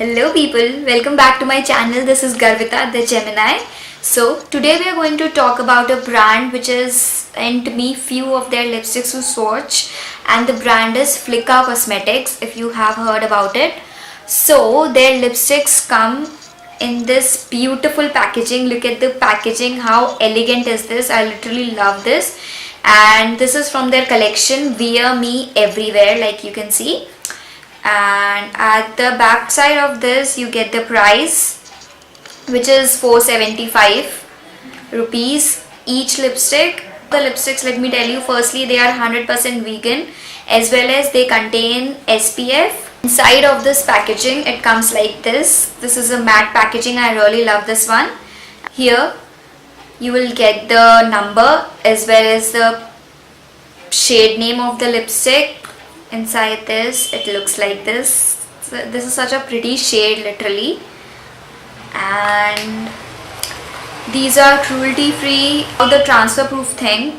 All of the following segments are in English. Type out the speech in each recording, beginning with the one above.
Hello people, welcome back to my channel. This is Garvita the Gemini. So today we are going to talk about a brand which has sent me few of their lipsticks to swatch, and the brand is Flicka Cosmetics, if you have heard about it. So their lipsticks come in this beautiful packaging. Look at the packaging, how elegant is this. I literally love this, and this is from their collection Wear Me Everywhere, like you can see. And at the back side of this you get the price, which is 475 rupees each lipstick. The lipsticks, let me tell you, firstly they are 100% vegan, as well as they contain SPF. Inside of this packaging it comes like this. This is a matte packaging. I really love this one. Here you will get the number as well as the shade name of the lipstick. Inside this it looks like this. So this is such a pretty shade literally, and these are cruelty free. The transfer proof thing,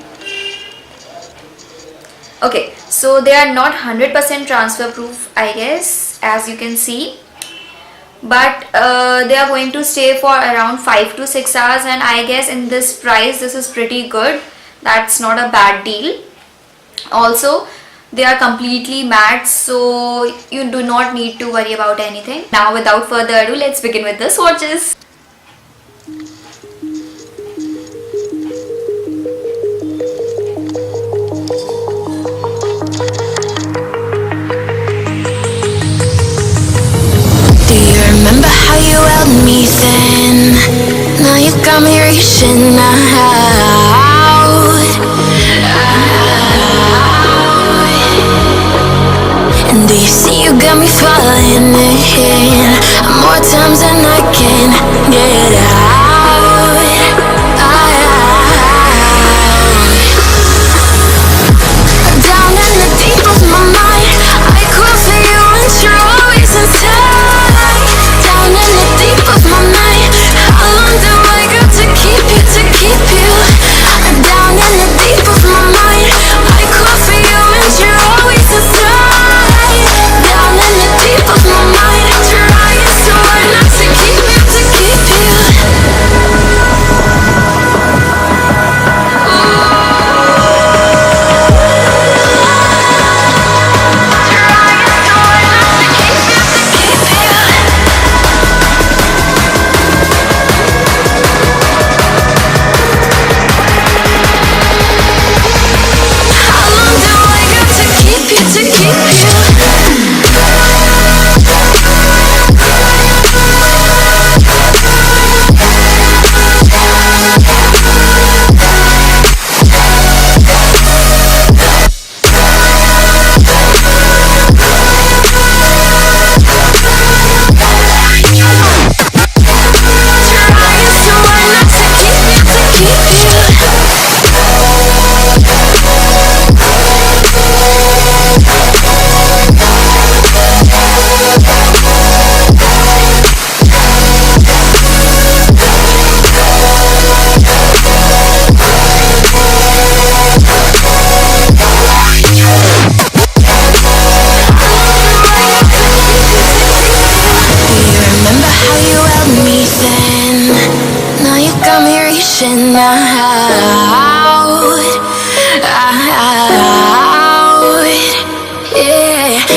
okay, so they are not 100% transfer proof, I guess, as you can see, but they are going to stay for around 5 to 6 hours, and I guess in this price this is pretty good. That's not a bad deal. Also, they are completely matte, so you do not need to worry about anything. Now without further ado, let's begin with the swatches. Do you remember how you held me then? Now you got me reaching out. And do you see you got me falling in more times than I can get out. Down in the deep of my mind, I call for you and you're always inside. Down in the deep of my mind, how long do I got to keep you, to keep you? Down in the deep of my mind, I call for you and you're always inside. Down in the deep of my mind, trying so hard not to keep you, to keep you.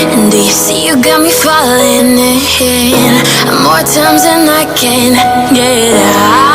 And do you see you got me falling in more times than I can get out.